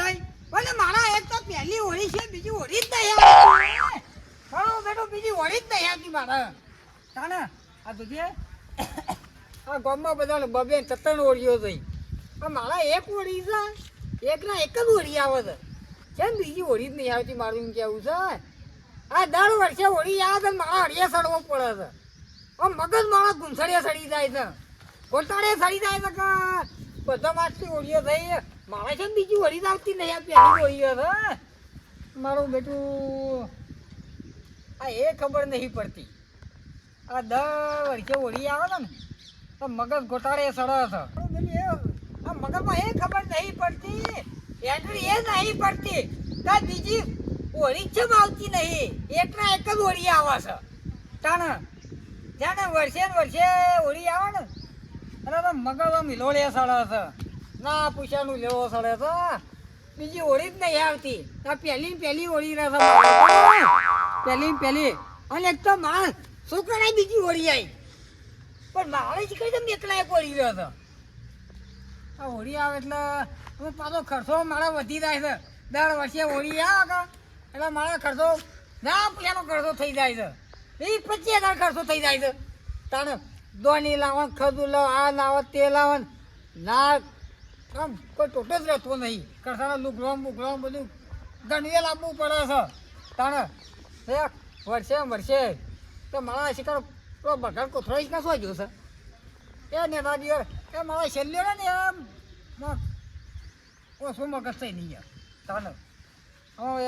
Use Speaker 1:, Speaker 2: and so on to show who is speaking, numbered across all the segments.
Speaker 1: થઈ પણ મારા એક તો પહેલી હોળી છે બીજી હોળી જ નહીં આવતી ખરો બેટો બીજી હોળી જ નહીં આવતી મારા તાને આ તુજે આ ગામમાં બધા બબે તત્રણ હોળીઓ થઈ પણ મારા એક હોળી છે એકના એક જ હોળી આવે છે કેમ બીજી હોળી જ નહીં આવતી મારું એમ કેવું છે આ દર વર્ષે હોળી આવે તો મારા હળિયા સડવો પડે છે આમ મગજ મારા ગુંસળિયા સડી જાય છે ગોટાળે સડી જાય છે કે બધા માસથી હોળીઓ થઈ મારે છે ને બીજી હોળી આવતી નહીં આ પહેલી હોળીઓ છે મારું બેટું આ એ ખબર નહીં પડતી આ દર વર્ષે હોળી આવે ને તો મગજ ગોટાળે સડે છે આ મગજમાં એ ખબર નહીં પડતી એન્ટ્રી એ નહીં પડતી કે બીજી હોળી જ આવતી નહીં એકના એક જ હોળી આવે છે તાણે જાણે વર્ષે ને વર્ષે હોળી આવે ને અને તો મગજ આમ હિલોળે સડે છે ના પૂછાનું લેવો સડે છે બીજી હોળી જ નહીં આવતી આ પહેલી હોળી રહે છે પહેલી અને એક તો માણસ છોકરાને બીજી હોળી આવી પણ મારે જ કઈ તમે એકલા એક હોળી રહ્યો છે આ હોળી આવે એટલે હવે પાછો ખર્ચો મારા વધી જાય છે દર વર્ષે હોળી આવે કે એટલે મારા ખર્ચો ના પેલાનો ખર્ચો થઈ જાય છે 20-25 હજાર ખર્ચો થઈ જાય છે તાણે દોની લાવવાનું ખદું લાવ આ લાવો તે લાવો ના આમ કોઈ ટોટો જ રહેતો નહીં ખર્ચાના લુગડો બધું ગણીએ લાવવું પડે છે તાણે વર્ષે તો મારા શિકાર બગાડ કોથળો જ કશો જો છે એ નેતા દિવસ એ મારા છેલ્લે ને એમ ઓછું મગજ થઈ નહીં યાર તાને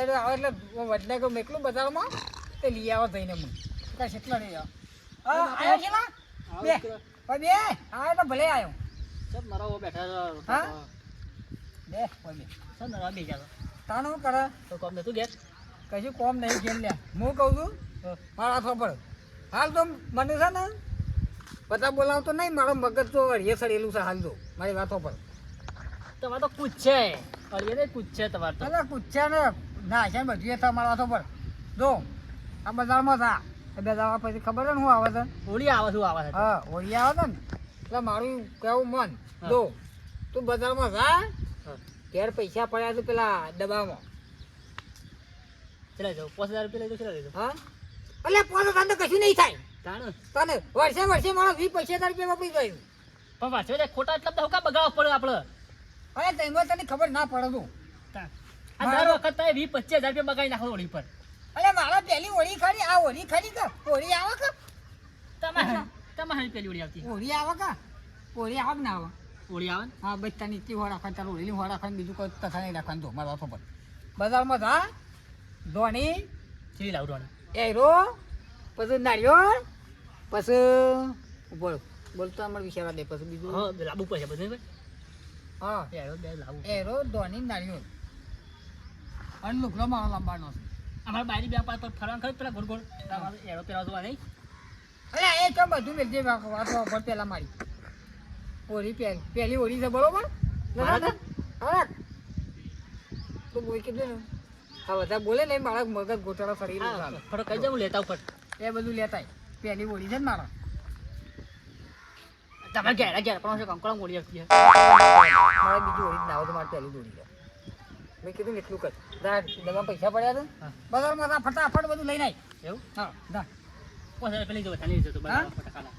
Speaker 1: એટલે આવે એટલે વડલે કે મેકલું બજારમાં તે લઈ આવો થઈને હું કાંઈ કેટલા નહીં આવ્યો છે ને બે આવ્યો તો ભલે આવ્યો
Speaker 2: સબ મારા બેઠા
Speaker 1: હા બે સર નવા બે ચાલો તાણ શું કરે
Speaker 2: તો કોમ નતું ઘેર
Speaker 1: કશું કોમ નહીં ઘેર લ્યા હું કહું છું મારા ખબર હાલ તો મને છે ને બધા બોલાવતો નહીં મારો મગજ તો હળીએ સડેલું છે હાલ તો મારી વાતો પર
Speaker 2: તમારે તો કૂચ છે અરે નહીં કૂચ છે તમારે તો
Speaker 1: અરે કૂચ્યા ને ના છે ને બધું તમારા વાતો પર જો આ બજારમાં થા બજારમાં પછી ખબર છે ને શું આવે છે
Speaker 2: હોળી આવે શું આવે છે
Speaker 1: હા હોળી આવે છે ને એટલે મારું કેવું મન જો તું બજારમાં જા ઘેર પૈસા પડ્યા છે પેલા ડબ્બામાં
Speaker 2: ચલા જાઉં 5000 રૂપિયા લઈ દો ચલા લઈ દો
Speaker 1: હા એટલે 5000 તો કશું નહીં થાય
Speaker 2: તાણ
Speaker 1: તને વર્ષે મારો 20-25 હજાર રૂપિયા વાપરી ગયું
Speaker 2: પણ પાછો ખોટા એટલે તો કા બગાડવા પડે આપણે
Speaker 1: અરે તેમાં તને ખબર ના પડે તું
Speaker 2: આ દર વખત તમે 20-25 હજાર રૂપિયા બગાડી નાખો હોળી પર
Speaker 1: અરે મારા પહેલી હોળી ખરી આ હોળી ખરી કે હોળી આવે કે
Speaker 2: તમારી પેલી હોળી આવતી
Speaker 1: હોળી આવે કે હોળી આવે કે ના આવે
Speaker 2: હોળી આવે
Speaker 1: હા બસ તને ઇતની હોળ રાખવાની તારું હોળીની હોળ રાખવાની બીજું કોઈ તથા નહીં રાખવાનું તો મારા હાથો પર બજારમાં જા ધોની
Speaker 2: ચીલી લાવડવાની
Speaker 1: એરો પછી નારિયેળ પછી બોલતો અમારે વિચારવા દે પછી બીજું
Speaker 2: હા લાવવું પડશે બધું
Speaker 1: હા
Speaker 2: લાવવું
Speaker 1: એરો ધોની નારિયેળ અને લુકડો મારો લાંબાનો છે
Speaker 2: અમારે બારી બે પાસ પર ફરવાનું ખરું પેલા ગોળ તમારે એરો પેલા જોવા નહીં
Speaker 1: અરે એ તો બધું મેળજે વાતો પર પેલા મારી હોળી પહેલી હોળી છે બરોબર હા તો બોલ કીધું ને હા બધા બોલે ને મારા મગજ ગોટાળો ફરી
Speaker 2: થોડો કહી જાઉં લેતા ઉપર
Speaker 1: એ બધું લેતાય પહેલી હોળી છે ને મારા
Speaker 2: તમારે ઘેર પણ કંકોળા હોળી આવતી
Speaker 1: મારે બીજી હોળી ના આવે તો મારે પહેલી હોળી છે મેં કીધું ને એટલું કર દવા પૈસા પડ્યા છે બજારમાં ફટાફટ બધું લઈને આવી
Speaker 2: એવું
Speaker 1: હા દા
Speaker 2: પેલી જો લઈ જતો ફટાકાલા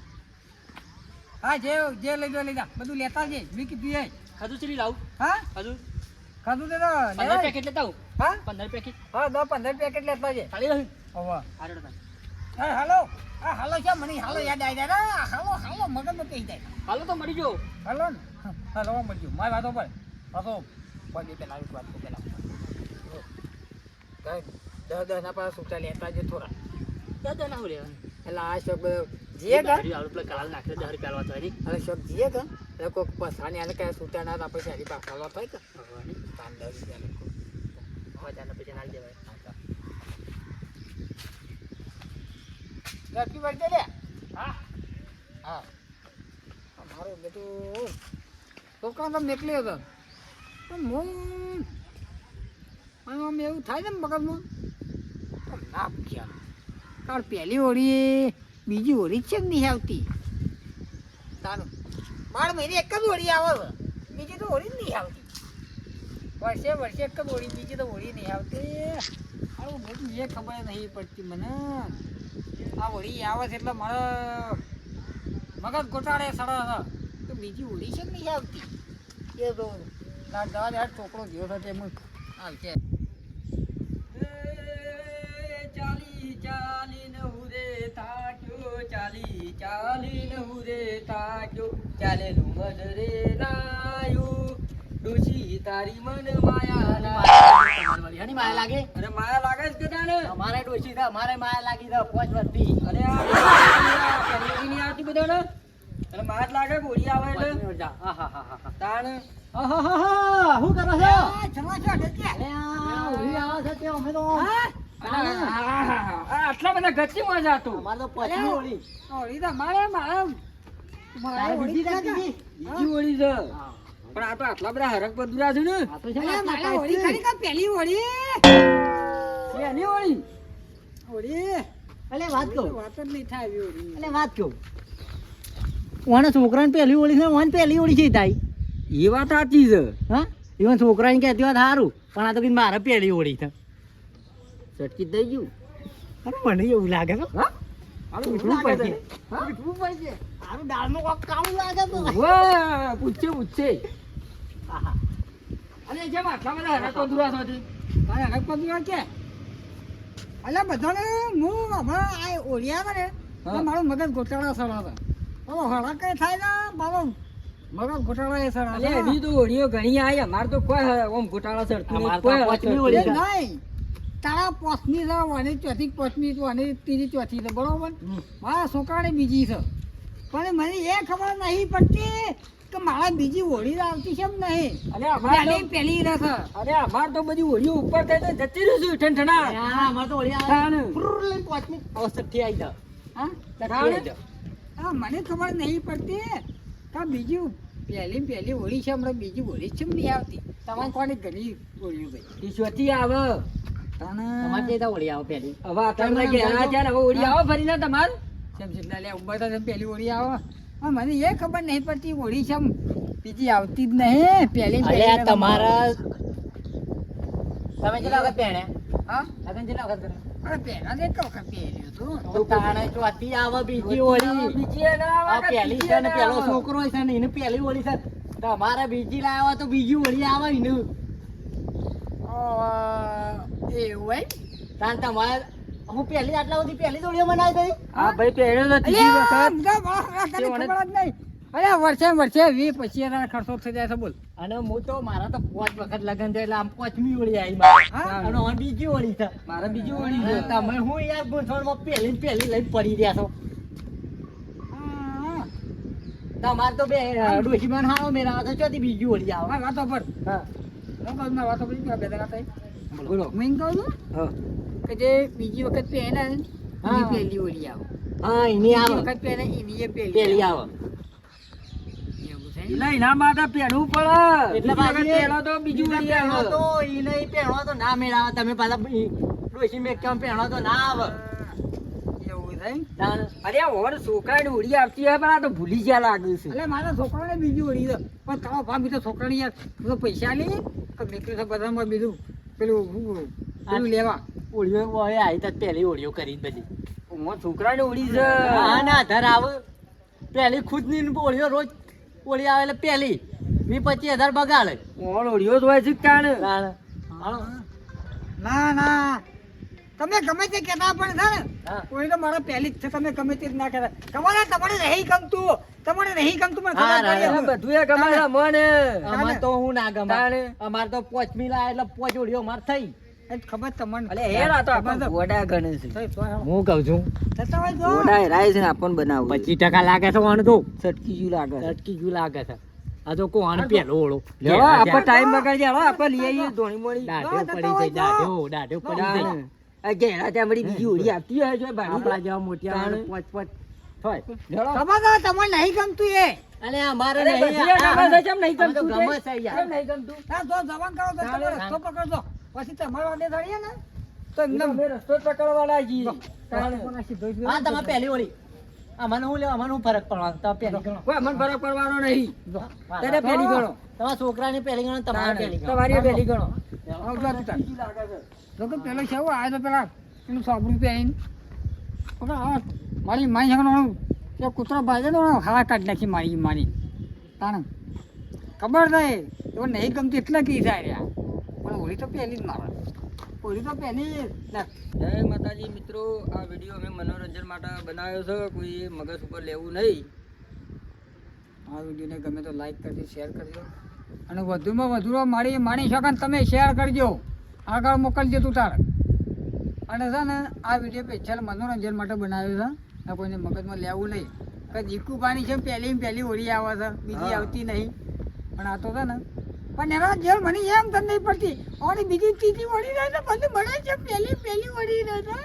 Speaker 1: હા જે લઈ દો લઈ જા બધું લેતા જઈએ મેં કીધું એ
Speaker 2: ખાધું ચીલી લાવું
Speaker 1: હા
Speaker 2: ખાધું
Speaker 1: ખાધું તો
Speaker 2: 15 પેકેટ લેતા આવું
Speaker 1: હા
Speaker 2: 15 પેકેટ
Speaker 1: હા 10-15 પેકેટ લેતા જઈએ
Speaker 2: ખાલી રહ્યું
Speaker 1: હવે
Speaker 2: હાલો તમે
Speaker 1: હા હાલો હા હાલો છે મને હાલો યાદ આવી જાય હાલો મગજમાં કહી જાય
Speaker 2: હાલો તો મળી જો
Speaker 1: હાલો ને હાલો મળ્યું મારી વાતો પર પાછો પગે પેલા વાત પેલા 10 ના પાસે સૂટા લેતા જે થોડા
Speaker 2: દાદા ના લેવાનું
Speaker 1: એટલે આ શોખ જીએ કા
Speaker 2: કલાલ નાખે 10 રૂપિયા વાળવા તો
Speaker 1: હવે શોખ જીએ કા એટલે કોઈક પસાની આને કયા સૂટા ના આપણે સારી પાકવા થાય કે 10 રૂપિયા
Speaker 2: પૈસા ના દેવાય
Speaker 1: હેપી બર્થડે લે
Speaker 2: હા
Speaker 1: હા મારો બેટું છોકરા તો નીકળ્યો હતો પણ આમ એવું થાય ને મગજમાં ના પૂછ્યા કારણ પહેલી હોળી બીજી હોળી છે નહીં આવતી તારું 12 મહિને એક જ હોળી આવે છે બીજી તો હોળી જ નહીં આવતી વર્ષે વર્ષે એક જ હોળી, બીજી તો હોળી નહીં આવતી. આવું બધું એ ખબર નહીં પડતી મને. આ હોળી આવે છે એટલે મારે મગજ ગોટાળે સડે છે તો બીજી હોળી છે કે નહીં આવતી એ તો ના દવા યાર છોકરો ગયો હતો તેમ આવશે. ચાલી ચાલીને હુરે થાક્યો, ચાલી ચાલીને હુરે થાક્યો, ચાલેલું મન રે લાયું, ડોશી તારી મન માયા
Speaker 2: હની માયા લાગે
Speaker 1: અરે માયા લાગે જ કે તાને
Speaker 2: અમારે ડોશી છે, અમારે માયા લાગી છે 5 વર્ષથી.
Speaker 1: અરે આ પેલી નહીં આવતી બધાને એટલે માયા જ લાગે હોળી આવે એટલે તાણ
Speaker 2: આહાહાહા, શું કરો છો?
Speaker 1: જમા છો ઢેકે
Speaker 2: અરે આ હોળી આવે છે તે અમે તો
Speaker 1: આટલા બધા ગચ્ચીમાં જાતો
Speaker 2: અમારે તો 5મી હોળી.
Speaker 1: હોળી તો મારે મારે
Speaker 2: તારે બીજી છે બીજી?
Speaker 1: બીજી હોળી છે પણ આ તો આટલા બધા હરક બધુરા છે ને
Speaker 2: આ તો છે ને આટલા
Speaker 1: હોળી
Speaker 2: ટાઈપથી.
Speaker 1: ખરી કા પહેલી હોળી પહેલી હોળી હોળી
Speaker 2: અલે વાત કહું,
Speaker 1: વાત જ નહીં થાય એવી હોળી
Speaker 2: અલે વાત કહું. ઓને છોકરાને પહેલી હોળી છે, ઓને પહેલી હોળી છે તાઈ.
Speaker 1: એ વાત સાચી છે
Speaker 2: હા, ઈવન છોકરાને કહેતી વાત સારું, પણ આ તો કીધું મારે પહેલી હોળી છે.
Speaker 1: ચટકી દઈ ગયું
Speaker 2: અરે મને એવું લાગે છે.
Speaker 1: હા આનું ઉઠવું પડશે
Speaker 2: હા, ઉઠવું પડશે. આનું દાળનું કોક કામ લાગે તો.
Speaker 1: વાહ પૂછે પૂછે
Speaker 2: આહા.
Speaker 1: અને જેમ આટલા બધા હરક બધુરા છે તારે હરક બધુરા કે અલ્યા બધાને હું હમણાં આ ઓળી આવે ને તો મારું મગજ ગોટાળા સડાવે બાબા હળક કઈ થાય ને બાબા મગજ ગોટાળા એ સડાવે એની તો ઓળીઓ ઘણી આવી અમાર તો કોઈ ઓમ ગોટાળા સડતું
Speaker 2: અમાર
Speaker 1: નહીં
Speaker 2: તો
Speaker 1: કોઈ
Speaker 2: પાંચમી ઓળી છે.
Speaker 1: નહીં તારા 5મી છે વાની ચોથી 5મી વાની ત્રીજી ચોથી છે બરોબર મારા છોકરાને બીજી છે પણ મને એ ખબર નહીં પડતી કે મારા બીજી હોળી આવતી છે એમ નહીં પહેલી રસ અરે અમાર તો બધી હોળીઓ ઉપર થઈ તો જતી રહીશું ઠંઠણા
Speaker 2: હા, અમારે તો હોળી આવે.
Speaker 1: તાણ.
Speaker 2: ફુર્ર લઈને 5મી અવસ્થાથી આવી જાઓ.
Speaker 1: હા
Speaker 2: છઠ્ઠી આવી જાઓ.
Speaker 1: હા મને ખબર નહીં પડતી કે બીજી પહેલી હોળી છે હમણાં બીજી હોળી છે એમ નહીં આવતી તમારે કોની ઘણી હોળીઓ ભાઈ એ ચોથી આવે
Speaker 2: તમારે કઈ હોળી આવે પહેલી?
Speaker 1: હવે તમને ઘેરા છે ને હવે હોળી આવે ફરી ના તમારે કેમ છે લે ઉભા તો પહેલી હોળી આવે હા મને એ ખબર નહીં પડતી હોળી છે એમ બીજી આવતી જ નહીં પહેલી
Speaker 2: અરે આ તમારા તમે કેટલા વખત પહેણ્યા?
Speaker 1: હા
Speaker 2: તમે કેટલા વખત પહેણ્યા?
Speaker 1: અરે પહેલા તો એક વખત પહેર્યું હતું
Speaker 2: તો તાણે ચોથી આવે બીજી હોળી.
Speaker 1: બીજી એ ના
Speaker 2: આ
Speaker 1: આવે કે
Speaker 2: પહેલી
Speaker 1: ત્રીજી
Speaker 2: છે
Speaker 1: એ
Speaker 2: ને
Speaker 1: ના
Speaker 2: પેલો
Speaker 1: આવે.
Speaker 2: છોકરો છે ને એને પહેલી હોળી છે. તમારે બીજી લાવ્યા તો બીજી હોળી આવે એને.
Speaker 1: એવું હોય
Speaker 2: તાણ તમારે હું પહેલી આટલા સુધી પહેલી જ હોળીઓ મનાવી દઈ.
Speaker 1: હા ભાઈ પહેર્યો તો ત્રીજી વખત અરે વર્ષે 20-25,000 ખર્ચો થઈ જાય છે બોલ
Speaker 2: અને હું તો મારા તો 5 વખત લગન થયા એટલે આમ 5મી હોળી આવી મારે.
Speaker 1: હા?
Speaker 2: અને હવે બીજી હોળી છે.
Speaker 1: મારે બીજી હોળી
Speaker 2: અને
Speaker 1: છે
Speaker 2: તમે હું યાર ગૂંથણમાં પહેલી ને પહેલી લઈને પડી રહ્યા છો.
Speaker 1: હા,
Speaker 2: તમારે તો બે ડોશીમાન હારો મેરા આવે તો ચોથી બીજી હોળી આવે.
Speaker 1: હા, વાતો પર
Speaker 2: હા.
Speaker 1: વાતો પર બે દાડા થઈ
Speaker 2: બોલો.
Speaker 1: હું એમ કહું છું કે જે બીજી વખત પહેરે ને
Speaker 2: હા.
Speaker 1: એની પહેલી હોળી આવે
Speaker 2: હા એની
Speaker 1: બીજી
Speaker 2: આવે
Speaker 1: વખત પહેરે એની એ
Speaker 2: પહેલી આવે.
Speaker 1: એવું છે એટલે એના માટે પહેરવું પડે
Speaker 2: એટલે
Speaker 1: બીજી વખત
Speaker 2: પાછી
Speaker 1: પહેરો તો બીજું
Speaker 2: બીજા
Speaker 1: હોળી
Speaker 2: પહેણો
Speaker 1: આવે.
Speaker 2: તો ઈને ઈ પહેણો તો ના મેળાવે. તમે પાછા ડોશી મેકમ પહેણો તો ના આવે.
Speaker 1: એવું થાય
Speaker 2: તાણ.
Speaker 1: અરે ઓર છોકરાની હોળી આવતી હોય પણ આ તો ભૂલી ગયા લાગે છે એટલે મારા છોકરાને બીજી હોળી છે પણ તમારા ભાભી તો છોકરાની યાર તું તો પૈસા લે તો નીકળી છે બધામાં બીજું પેલું લેવા
Speaker 2: હોળીઓ હોય આવી તો પહેલી હોળીઓ કરી બધી.
Speaker 1: હું છોકરાની હોળી છે
Speaker 2: હા ના ધર આવે પહેલી ખુદ ની હોળીઓ રોજ હોળી આવે એટલે પહેલી 20-25,000 બગાડે.
Speaker 1: ઓર હોળીઓ જ હોય છે કાણ
Speaker 2: તાણ. હાલો.
Speaker 1: ના ના તમે ગમે તે કહેતા પણ છે ને
Speaker 2: હા.
Speaker 1: કોઈ તો મારા પહેલી જ છે તમે ગમે તે જ ના કહેતા તમારે નહીં ગમતું પણ
Speaker 2: હા,
Speaker 1: ખબર પડી
Speaker 2: હા,
Speaker 1: હવે. બધું એ ગમે છે મને
Speaker 2: અમાર તો હું ના ગમે.
Speaker 1: તાણે.
Speaker 2: અમાર તો 5મી લાયા એટલે 5 હોળીઓ અમાર થઈ.
Speaker 1: એ ખબર તમને અલે હેર આ તો આપણ ગોડા ગણે છે
Speaker 2: હું કહું છું
Speaker 1: થતા હોય જો ગોડા રાય છે ને આપણ બનાવું
Speaker 2: 25% લાગે છે વાણ તો
Speaker 1: સટકી જુ લાગે
Speaker 2: અટકી ગયું લાગે છે. આ તો કોણ પહેલો ઓળો
Speaker 1: લેવો આપણે ટાઈમ બગાડી હાલો આપણે લઈ આવીએ ધોણી મોણી
Speaker 2: દાઢો પડી જાય દાઢો પડી જાય.
Speaker 1: આ ઘેરા ત્યાં વળી બીજી હોળી આવતી હોય છે
Speaker 2: આપણા જેવા મોટિયા
Speaker 1: તાણે.
Speaker 2: 5-5 થાય.
Speaker 1: તમને નહીં ગમતું એ
Speaker 2: અને અમારે
Speaker 1: અરે
Speaker 2: નહીં.
Speaker 1: બધી આ ગમે છે, કેમ નહીં
Speaker 2: અમે તો
Speaker 1: ગમતું
Speaker 2: ગમે
Speaker 1: તે?
Speaker 2: છે યાર.
Speaker 1: કેમ નહીં ગમતું હા જો જવાન કરો તો તમે રસ્તો પકડજો પછી તમારો વાડે ધરીએ ને તો એમને રસ્તો પકડવાના જી
Speaker 2: હા તમારે પહેલી હોળી અમને હું લેવા અમને હું ફરક પડવાનો તમે પહેલી ગણો
Speaker 1: કોઈ અમને ફરક પડવાનો નહીં તને પહેલી ગણો
Speaker 2: તમારા છોકરાની પહેલી ગણો તમારે પહેલી ગણો
Speaker 1: તમારી પહેલી ગણો તો પેલો છે આવ્યો તો પેલા એનું સાબરું પહેરીને મારી માઈ સગનો તે કૂતરો ભાગે તો હારા કાઢી નાખી મારી તાણ ખબર નહીં એવો નહીં ગમતી એટલે કી થાય રહ્યા પણ હોળી તો પહેલી જ મારે હોળી તો પહેલી
Speaker 3: જય માતાજી મિત્રો, આ વિડીયો અમે મનોરંજન માટે બનાવ્યો છે, કોઈ મગજ ઉપર લેવું નહીં.
Speaker 1: આ વિડીયોને ગમે તો લાઈક કરજો, શેર કરજો અને વધુમાં વધુ માણી શકો ને તમે શેર કરજો, આગળ મોકલજો તું તાર. અને છે ને આ વિડીયો સ્પેશિયલ મનોરંજન માટે બનાવ્યો છે, આ કોઈને મગજમાં લેવું નહીં કે જીકુબાની છે પહેલી હોળી આવે છે, બીજી આવતી નહીં. પણ આ તો છે ને પણ એના જેલ મને એમ તો નહીં પડતી, અને બીજી ત્રીજી હોળી રહે તો બધું મળે છે, પહેલી હોળી રહે છે.